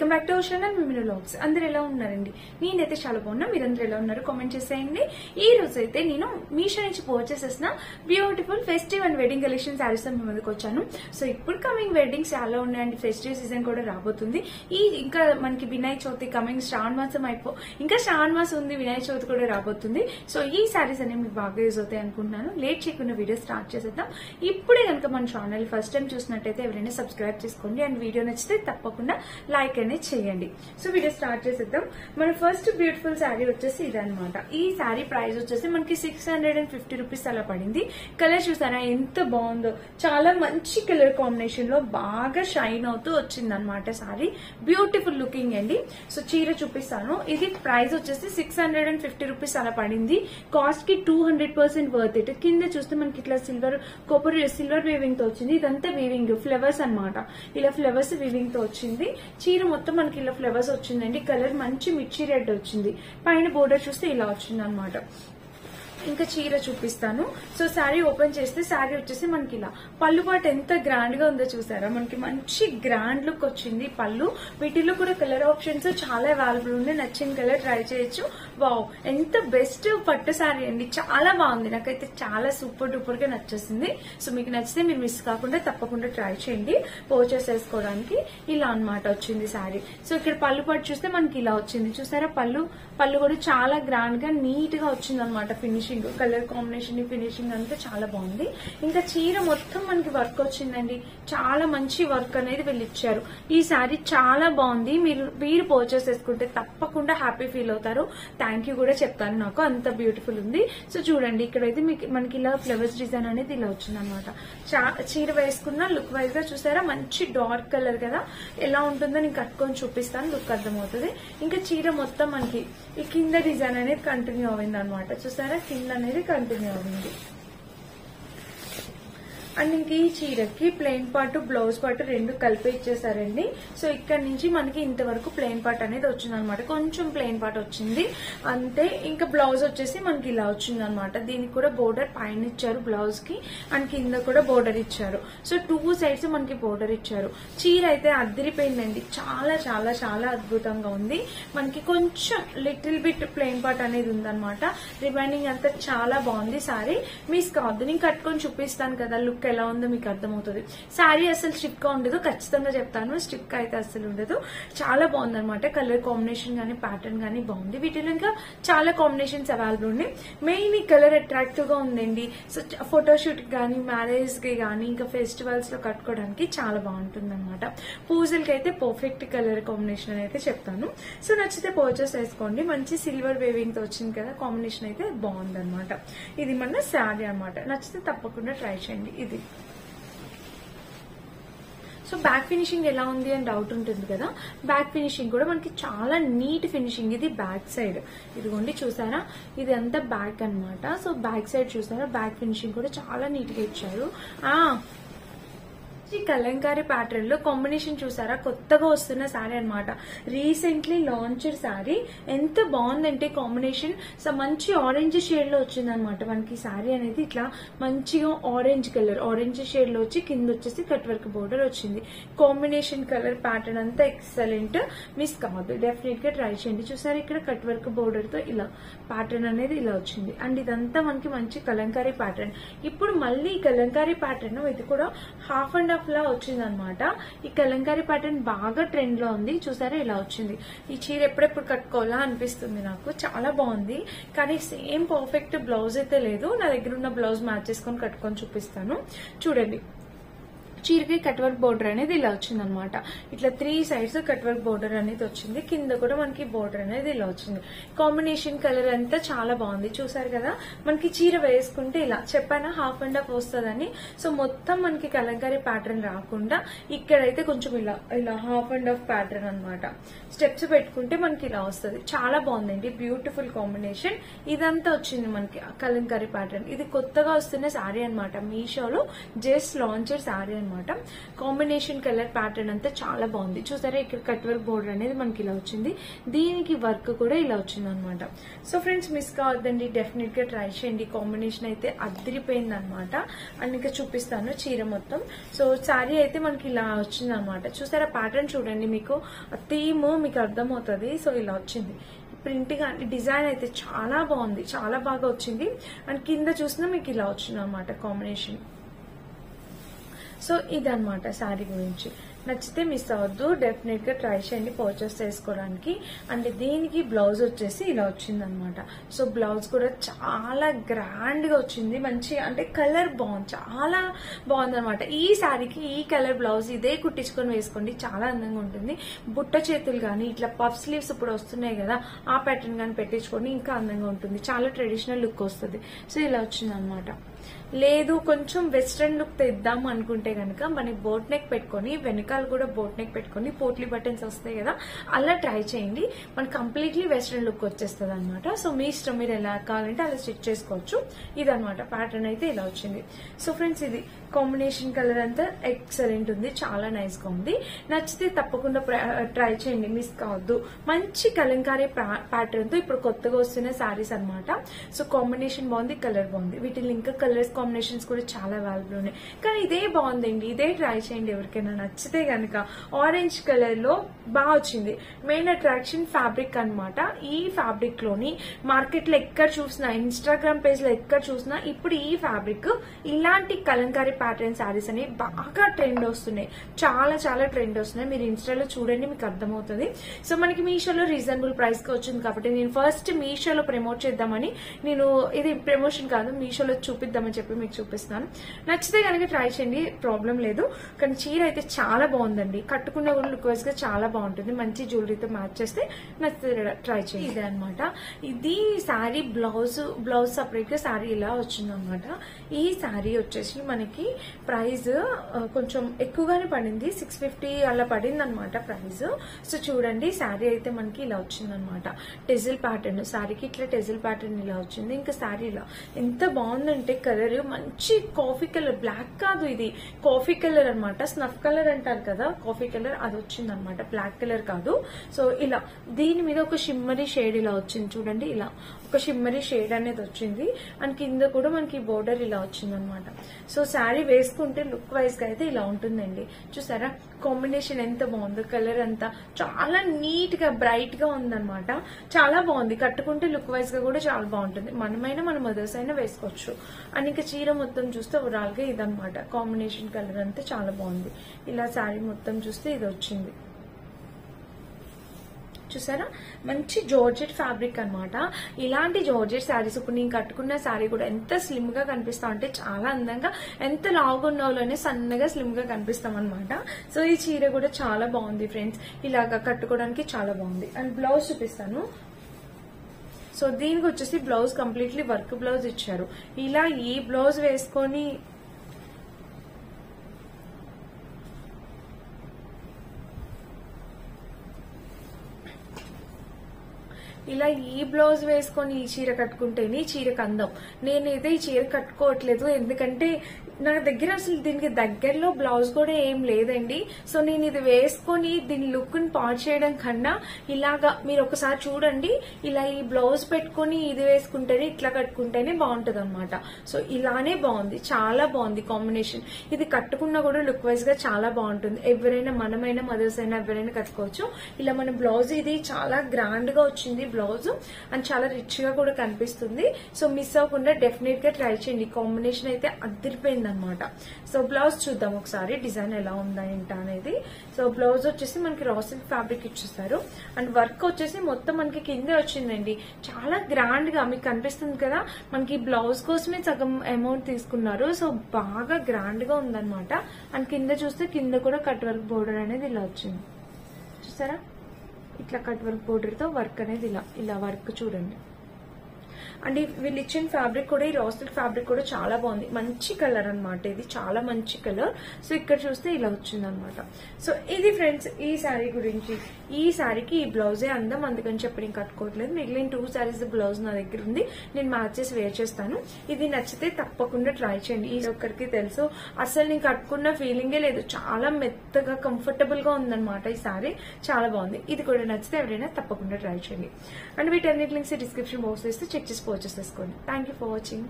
Welcome back to our channel మిమినో vlogs. అందరు ఎలా ఉన్నారండి? నేనైతే చాలా బాగున్నా. మీరందరూ ఎలా ఉన్నారు కామెంట్ చేసేయండి. ఈ రోజు అయితే నేను మీషో నుంచి పర్చేస్ చేసిన beautiful festive and wedding collection saris మీ ముందుకు వచ్చాను. సో ఇప్పుడు కమింగ్ వెడ్డింగ్స్ చాలా ఉన్నాయండి. ఫెస్టివ్ సీజన్ కూడా రాబోతుంది. ఇంకా మనకి వినాయక చవితి కమింగ్ శ్రావణ మాసం ఇంకా శ్రావణ మాసం ఉంది, వినాయక చవితి కూడా రాబోతుంది. సో ఈ శారీస్ అనేవి మీకు బాగా యూజ్ అవుతాయి అనుకుంటున్నాను. లేట్ చేయకుండా వీడియో స్టార్ట్ చేసేద్దాం. ఇప్పుడే కనుక మన ఛానల్ ఫస్ట్ టైం చూసినట్టయితే ఎవరైనా సబ్స్క్రైబ్ చేసుకోండి అండ్ వీడియో నచ్చితే తప్పకుండా లైక్ అనేది చేయండి. సో వీడియో స్టార్ట్ చేసేద్దాం. మన ఫస్ట్ బ్యూటిఫుల్ శారీ వచ్చేసి ఇదనమాట. ఈ శారీ ప్రైస్ వచ్చేసి మనకి 650 రూపీస్ అలా పడింది. కలర్ చూసారా ఎంత బాగుందో, చాలా మంచి కలర్ కాంబినేషన్ లో బాగా షైన్ అవుతూ వచ్చింది అనమాట శారీ. బ్యూటిఫుల్ లుకింగ్ అండి. సో చీర చూపిస్తాను. ఇది ప్రైస్ వచ్చేసి 650 రూపీస్ అలా పడింది. కాస్ట్ కి 200% వర్త్ ఇట్. కింద చూస్తే మనకి ఇట్లా సిల్వర్ వీవింగ్ తో వచ్చింది. ఇదంతా వీవింగ్ ఫ్లవర్స్ అనమాట. ఇలా ఫ్లవర్స్ వీవింగ్ తో వచ్చింది. చీర మొత్తం మనకి ఇలా ఫ్లవర్స్ వచ్చిందండి. కలర్ మంచి మిర్చి రెడ్ వచ్చింది. పైన బోర్డర్ చూస్తే ఇలా వచ్చింది అనమాట. ఇంకా చీర చూపిస్తాను. సో శారీ ఓపెన్ చేస్తే శారీ వచ్చేసి మనకి ఇలా పళ్ళు పాటు ఎంత గ్రాండ్ గా ఉందో చూసారా. మనకి మంచి గ్రాండ్ లుక్ వచ్చింది పళ్ళు. వీటిలో కూడా కలర్ ఆప్షన్స్ చాలా అవైలబుల్ ఉంది. నచ్చిన కలర్ ట్రై చేయొచ్చు. వావ్, ఎంత బెస్ట్ పట్టు శారీ అండి. చాలా బాగుంది. నాకైతే చాలా సూపర్ డూపర్ గా నచ్చేసింది. సో మీకు నచ్చితే మీరు మిస్ కాకుండా తప్పకుండా ట్రై చేయండి పర్చేస్ చేసుకోవడానికి. ఇలా అన్నమాట వచ్చింది శారీ. సో ఇక్కడ పళ్ళు పాటు చూస్తే మనకి ఇలా వచ్చింది చూసారా. పళ్ళు కూడా చాలా గ్రాండ్ గా నీట్ గా వచ్చింది అనమాట. ఫినిషింగ్ కలర్ కాంబినేషన్ ఫినిషింగ్ అంతా చాలా బాగుంది. ఇంకా చీర మొత్తం మనకి వర్క్ వచ్చిందండి. చాలా మంచి వర్క్ అనేది వీళ్ళు ఇచ్చారు. ఈ శారీ చాలా బాగుంది. మీరు పర్చేస్ చేసుకుంటే తప్పకుండా హ్యాపీ ఫీల్ అవుతారు. థ్యాంక్ యూ కూడా చెప్తాను. నాకు అంత బ్యూటిఫుల్ ఉంది. సో చూడండి, ఇక్కడైతే మనకి ఇలా ఫ్లవర్స్ డిజైన్ అనేది ఇలా వచ్చింది అనమాట. చీర వేసుకున్న లుక్ వైజ్ గా చూసారా, మంచి డార్క్ కలర్ కదా. ఎలా ఉంటుందో నేను కట్టుకొని చూపిస్తాను, లుక్ అర్థమవుతుంది. ఇంకా చీర మొత్తం మనకి ఈ కింద డిజైన్ అనేది కంటిన్యూ అయింది అనమాట. చూసారా, కింద అనేది కంటిన్యూ అయింది. అండ్ ఇంక ఈ చీరకి ప్లెయిన్ పార్ట్ బ్లౌజ్ పార్ట్ రెండు కలిపి ఇచ్చేసారండి. సో ఇక్కడ నుంచి మనకి ఇంతవరకు ప్లెయిన్ పార్ట్ అనేది వచ్చింది అనమాట. కొంచెం ప్లెయిన్ పార్ట్ వచ్చింది అంతే. ఇంకా బ్లౌజ్ వచ్చేసి మనకి ఇలా వచ్చింది అనమాట. దీనికి కూడా బోర్డర్ పైన ఇచ్చారు బ్లౌజ్ కి, అండ్ కింద కూడా బోర్డర్ ఇచ్చారు. సో 2 సైడ్స్ మనకి బోర్డర్ ఇచ్చారు. చీర అయితే అద్దరిపోయిందండి. చాలా చాలా చాలా అద్భుతంగా ఉంది. మనకి కొంచెం లిటిల్ బిట్ ప్లెయిన్ పార్ట్ అనేది ఉందన్నమాట. రిమైనింగ్ అంతా చాలా బాగుంది. సారీ మిస్ కావద్దు, నేను కట్టుకొని చూపిస్తాను కదా లుక్ ఎలా ఉందో మీకు అర్థమవుతుంది. శారీ అసలు స్టిక్ గా ఉండదు, ఖచ్చితంగా చెప్తాను. స్టిక్ అయితే అసలు ఉండదు. చాలా బాగుంది అనమాట. కలర్ కాంబినేషన్ గానీ ప్యాటర్న్ గానీ బాగుంది. వీటిలో ఇంకా చాలా కాంబినేషన్స్ అవైలబుల్ ఉన్నాయి. మెయిన్ ఈ కలర్ అట్రాక్టివ్ గా ఉందండి. సో ఫోటోషూట్ గానీ మ్యారేజ్ కి గానీ ఇంకా ఫెస్టివల్స్ లో కట్టుకోవడానికి చాలా బాగుంటుంది అనమాట. పూజలకి అయితే పర్ఫెక్ట్ కలర్ కాంబినేషన్ అని అయితే చెప్తాను. సో నచ్చితే పర్చేస్ చేసుకోండి. మంచి సిల్వర్ వేవింగ్ తో వచ్చింది కదా, కాంబినేషన్ అయితే బాగుంది అనమాట. ఇది మన శారీ అనమాట. నచ్చితే తప్పకుండా ట్రై చేయండి. ఇది సో బ్యాక్ ఫినిషింగ్ ఎలా ఉంది అని డౌట్ ఉంటుంది కదా. బ్యాక్ ఫినిషింగ్ కూడా మనకి చాలా నీట్ ఫినిషింగ్. ఇది బ్యాక్ సైడ్ ఇదిగోండి చూసారా, ఇది అంతా బ్యాక్ అనమాట. సో బ్యాక్ సైడ్ చూసారా, బ్యాక్ ఫినిషింగ్ కూడా చాలా నీట్ గా ఇచ్చారు. ఈ కలంకారీ ప్యాటర్న్ లో కాంబినేషన్ చూసారా, కొత్తగా వస్తున్న శారీ అనమాట. Recently launched sari. ఎంత బాగుందంటే కాంబినేషన్ మంచి ఆరెంజ్ షేడ్ లో వచ్చింది అనమాట. మనకి శారీ అనేది ఇట్లా మంచిగా ఆరెంజ్ కలర్, ఆరెంజ్ షేడ్ లో వచ్చి కింద వచ్చేసి కట్ వర్క్ బోర్డర్ వచ్చింది. కాంబినేషన్ కలర్ ప్యాటర్న్ అంతా ఎక్సలెంట్. మిస్ కావద్దు, డెఫినెట్ గా ట్రై చేయండి. చూసారా, ఇక్కడ కట్ వర్క్ బోర్డర్ తో ఇలా ప్యాటర్న్ అనేది ఇలా వచ్చింది. అండ్ ఇదంతా మనకి మంచి కలంకారీ ప్యాటర్న్. ఇప్పుడు మళ్ళీ ఈ కలంకారీ ప్యాటర్న్ ఇది కూడా హాఫ్ అండ్ లా వచ్చింది అనమాట. ఈ కలంకారీ ప్యాటర్న్ బాగా ట్రెండ్ లో ఉంది. చూసారా, ఇలా వచ్చింది. ఈ చీర ఎప్పుడెప్పుడు కట్టుకోవాలా అనిపిస్తుంది నాకు. చాలా బాగుంది. కానీ సేమ్ పర్ఫెక్ట్ బ్లౌజ్ అయితే లేదు. నా దగ్గర ఉన్న బ్లౌజ్ మ్యాచ్ చేసుకొని కట్టుకొని చూపిస్తాను. చూడండి, చీరకి కట్ వర్క్ బోర్డర్ అనేది ఇలా వచ్చింది అనమాట. ఇట్లా 3 సైడ్స్ కట్ వర్క్ బోర్డర్ అనేది వచ్చింది. కింద కూడా మనకి బోర్డర్ అనేది ఇలా వచ్చింది. కాంబినేషన్ కలర్ అంతా చాలా బాగుంది. చూసారు కదా, మనకి చీర వేసుకుంటే ఇలా చెప్పానా హాఫ్ అండ్ హాఫ్ వస్తుందని. సో మొత్తం మనకి కలంకారీ ప్యాటర్న్ రాకుండా ఇక్కడైతే కొంచెం ఇలా హాఫ్ అండ్ హాఫ్ ప్యాటర్న్ అనమాట. స్టెప్స్ పెట్టుకుంటే మనకి ఇలా వస్తుంది. చాలా బాగుందండి. Beautiful combination. ఇదంతా వచ్చింది మనకి కలంకారీ ప్యాటర్న్. ఇది కొత్తగా వస్తున్న శారీ అనమాట. మీషోలో జస్ట్ లాంచర్ శారీ అనమాట. అనమాట. కాంబినేషన్ కలర్ ప్యాటర్న్ అంతా చాలా బాగుంది. చూసారా ఇక్కడ కట్ వర్క్ బోర్డర్ అనేది మనకి ఇలా వచ్చింది, దీనికి వర్క్ కూడా ఇలా వచ్చింది అనమాట. సో ఫ్రెండ్స్ మిస్ కావద్దండి, డెఫినెట్ గా ట్రై చేయండి. కాంబినేషన్ అయితే అదిరిపోయింది అనమాట. అండ్ ఇంకా చూపిస్తాను చీర మొత్తం. సో శారీ అయితే మనకి ఇలా వచ్చింది అనమాట. చూసారా ప్యాటర్న్ చూడండి, మీకు థీమ్ మీకు అర్థమవుతుంది. సో ఇలా వచ్చింది ప్రింట్ గా, డిజైన్ అయితే చాలా బాగుంది, చాలా బాగా వచ్చింది. అండ్ కింద చూసినా మీకు ఇలా వచ్చింది అనమాట కాంబినేషన్. సో ఇదనమాట శారీ గురించి. నచ్చితే మిస్ అవ్వద్దు, డెఫినెట్ గా ట్రై చేయండి పర్చేస్ చేసుకోవడానికి. అంటే దీనికి బ్లౌజ్ వచ్చేసి ఇలా వచ్చింది అనమాట. సో బ్లౌజ్ కూడా చాలా గ్రాండ్ గా వచ్చింది, మంచి అంటే కలర్ బాగుంది, చాలా బాగుంది అనమాట. ఈ శారీకి ఈ కలర్ బ్లౌజ్ ఇదే కుట్టించుకొని వేసుకోండి, చాలా అందంగా ఉంటుంది. బుట్ట చేతులు కానీ ఇట్లా పఫ్ స్లీవ్స్ ఇప్పుడు వస్తున్నాయి కదా, ఆ ప్యాటర్న్ కానీ పెట్టించుకొని ఇంకా అందంగా ఉంటుంది, చాలా ట్రెడిషనల్ లుక్ వస్తుంది. సో ఇలా వచ్చింది అనమాట. లేదు కొంచెం వెస్ట్రన్ లుక్ తెద్దాం అనుకుంటే గనక మనకి బోట్ నెక్ పెట్టుకొని వెనకాల కూడా బోట్ నెక్ పెట్టుకొని పోట్లీ బటన్స్ వస్తాయి కదా, అలా ట్రై చేయండి. మనకి కంప్లీట్లీ వెస్ట్రన్ లుక్ వచ్చేస్తుంది అనమాట. సో మీ ఇష్టం, మీరు ఎలా కావాలంటే అలా స్టిచ్ చేసుకోవచ్చు. ఇదనమాట ప్యాటర్న్ అయితే ఇలా వచ్చింది. సో ఫ్రెండ్స్ ఇది కాంబినేషన్ కలర్ అంతా ఎక్సలెంట్ ఉంది, చాలా నైస్ గా ఉంది. నచ్చితే తప్పకుండా ట్రై చేయండి, మిస్ కావద్దు. మంచి కలంకారీ ప్యాటర్న్ తో ఇప్పుడు కొత్తగా వస్తున్న శారీస్ అనమాట. సో కాంబినేషన్ బాగుంది, కలర్ బాగుంది. వీటిలో ఇంకా కలర్స్ కాంబినేషన్స్ కూడా చాలా అవైలబుల్ ఉన్నాయి, కానీ ఇదే బాగుందండి, ఇదే ట్రై చేయండి ఎవరికైనా నచ్చితే గనక. ఆరెంజ్ కలర్ లో బాగా వచ్చింది. మెయిన్ అట్రాక్షన్ ఫ్యాబ్రిక్ అనమాట. ఈ ఫ్యాబ్రిక్ లోని మార్కెట్ లో ఎక్కడ చూసినా, ఇన్స్టాగ్రామ్ పేజ్ లో ఎక్కడ చూసినా ఇప్పుడు ఈ ఫ్యాబ్రిక్ ఇలాంటి కలంకారీ ప్యాటర్న్ శారీస్ అనేవి బాగా ట్రెండ్ వస్తున్నాయి, చాలా చాలా ట్రెండ్ వస్తున్నాయి. మీరు ఇన్స్టాలో చూడండి, మీకు అర్థమవుతుంది. సో మనకి మీషోలో రీజనబుల్ ప్రైస్ కి వచ్చింది కాబట్టి నేను ఫస్ట్ మీషోలో ప్రమోట్ చేద్దామని, నేను ఇది ప్రమోషన్ కాదు, మీషోలో చూపిద్దామని చెప్పి మీకు చూపిస్తున్నాను. నచ్చితే కనుక ట్రై చేయండి, ప్రాబ్లం లేదు. కానీ చీర అయితే చాలా బాగుందండి, కట్టుకున్న కూడా లుక్ వైజ్ గా చాలా బాగుంటుంది. మంచి జ్యువెలరీతో మ్యాచ్ చేస్తే నచ్చితే ట్రై చేయండి. ఇదే అనమాట. ఇది శారీ బ్లౌజ్ సపరేట్ గా శారీ ఇలా వచ్చింది అనమాట. ఈ శారీ వచ్చేసి మనకి ప్రైస్ కొంచెం ఎక్కువగానే పడింది, 650 అలా పడింది అనమాట ప్రైస్. సో చూడండి శారీ అయితే మనకి ఇలా వచ్చింది అనమాట. టెజిల్ ప్యాటర్న్ శారీకి ఇట్లా టెజిల్ ప్యాటర్న్ ఇలా వచ్చింది. ఇంకా శారీ ఇలా ఎంత బాగుందంటే కలర్ మంచి కాఫీ కలర్, బ్లాక్ కాదు ఇది కాఫీ కలర్ అనమాట. స్నఫ్ కలర్ అంటారు కదా, కాఫీ కలర్ అది వచ్చింది అనమాట, బ్లాక్ కలర్ కాదు. సో ఇలా దీని మీద ఒక షిమ్మరీ షేడ్ ఇలా వచ్చింది చూడండి, ఇలా ఒక షిమ్మరీ షేడ్ అనేది వచ్చింది. అండ్ కింద కూడా మనకి బోర్డర్ ఇలా వచ్చింది అనమాట. సో శారీ వేసుకుంటే లుక్ వైజ్ గా అయితే ఇలా ఉంటుందండి. చూసారా కాంబినేషన్ ఎంత బాగుందో, కలర్ అంతా చాలా నీట్ గా బ్రైట్ గా ఉందన్నమాట. చాలా బాగుంది, కట్టుకుంటే లుక్ వైజ్ గా కూడా చాలా బాగుంటుంది. మనమైనా మన మదర్స్ అయినా వేసుకోవచ్చు. అండ్ ఇంకా చీర మొత్తం చూస్తే ఓవరాల్ గా ఇదనమాట. కాంబినేషన్ కలర్ అంతా చాలా బాగుంది. ఇలా శారీ మొత్తం చూస్తే ఇది వచ్చింది. చూసారా మంచి జార్జెట్ ఫ్యాబ్రిక్ అనమాట. ఇలాంటి జార్జెట్ శారీస్ ఇప్పుడు నేను కట్టుకున్న శారీ కూడా ఎంత స్లిమ్ గా కనిపిస్తాం అంటే చాలా అందంగా, ఎంత లావుగా ఉన్న వాళ్ళనే సన్నగా స్లిమ్ గా కనిపిస్తాం అనమాట. సో ఈ చీర కూడా చాలా బాగుంది ఫ్రెండ్స్, ఇలాగా కట్టుకోవడానికి చాలా బాగుంది. అండ్ బ్లౌజ్ చూపిస్తాను. సో దీనికి వచ్చేసి బ్లౌజ్ కంప్లీట్లీ వర్క్ బ్లౌజ్ ఇచ్చారు. ఇలా ఈ బ్లౌజ్ వేసుకొని ఇలా ఈ బ్లౌజ్ వేసుకొని ఈ చీర కట్టుకుంటేనే ఈ చీరకు అందం. నేనైతే ఈ చీర కట్టుకోవట్లేదు, ఎందుకంటే నా దగ్గర అసలు దీనికి దగ్గరలో బ్లౌజ్ కూడా ఏం లేదండి. సో నేను ఇది వేసుకొని దీని లుక్ ని పాడు చేయడం కన్నా ఇలాగా మీరు ఒకసారి చూడండి, ఇలా ఈ బ్లౌజ్ పెట్టుకుని ఇది వేసుకుంటేనే ఇట్లా కట్టుకుంటేనే బాగుంటది అనమాట. సో ఇలానే బాగుంది, చాలా బాగుంది కాంబినేషన్. ఇది కట్టుకున్నా కూడా లుక్ వైజ్ గా చాలా బాగుంటుంది. ఎవరైనా మనమైనా మదర్స్ అయినా ఎవరైనా కట్టుకోవచ్చు. ఇలా మన బ్లౌజ్ ఇది చాలా గ్రాండ్ గా వచ్చింది బ్లౌజ్, అండ్ చాలా రిచ్ గా కూడా కనిపిస్తుంది. సో మిస్ అవ్వకుండా డెఫినెట్ గా ట్రై చేయండి. కాంబినేషన్ అయితే అదిరిపోయింది అనమాట. సో బ్లౌజ్ చూద్దాం ఒకసారి, డిజైన్ ఎలా ఉందా ఏంటా అనేది. సో బ్లౌజ్ వచ్చేసి మనకి రా సిల్క్ ఫ్యాబ్రిక్ ఇచ్చేస్తారు. అండ్ వర్క్ వచ్చేసి మొత్తం మనకి కింద వచ్చిందండి, చాలా గ్రాండ్ గా మీకు కనిపిస్తుంది కదా. మనకి బ్లౌజ్ కోసమే సగం అమౌంట్ తీసుకున్నారు. సో బాగా గ్రాండ్ గా ఉందన్నమాట. అండ్ కింద చూస్తే కింద కూడా కట్ వర్క్ బోర్డర్ అనేది ఇలా వచ్చింది. చూసారా ఇట్లా కట్ వర్క్ బోర్డర్ తో వర్క్ అనేది ఇలా వర్క్ చూడండి. అండ్ వీళ్ళు ఇచ్చిన ఫ్యాబ్రిక్ కూడా, ఈ రా సిల్క్ ఫ్యాబ్రిక్ కూడా చాలా బాగుంది. మంచి కలర్ అనమాట, ఇది చాలా మంచి కలర్. సో ఇక్కడ చూస్తే ఇలా వచ్చింది అనమాట. సో ఇది ఫ్రెండ్స్ ఈ శారీ గురించి. ఈ శారీకి ఈ బ్లౌజే అందం, అందుకని చెప్పి నేను కట్టుకోవట్లేదు. మిగిలిన 2 శారీస్ బ్లౌజ్ నా దగ్గర ఉంది, నేను మ్యాచ్ చేసి వేర్ చేస్తాను. ఇది నచ్చితే తప్పకుండా ట్రై చేయండి. ఈ ఒక్కరికి తెలుసు, అసలు నేను కట్టుకున్న ఫీలింగే లేదు. చాలా మెత్తగా కంఫర్టబుల్ గా ఉందన్నమాట ఈ శారీ, చాలా బాగుంది. ఇది కూడా నచ్చితే ఎవరైనా తప్పకుండా ట్రై చేయండి. అండ్ వీటన్నిటి లింక్స్ డిస్క్రిప్షన్ బాక్స్ లో ఇస్తే చెక్ చేసి పర్చేస్ చేసుకోండి. Thank you for watching.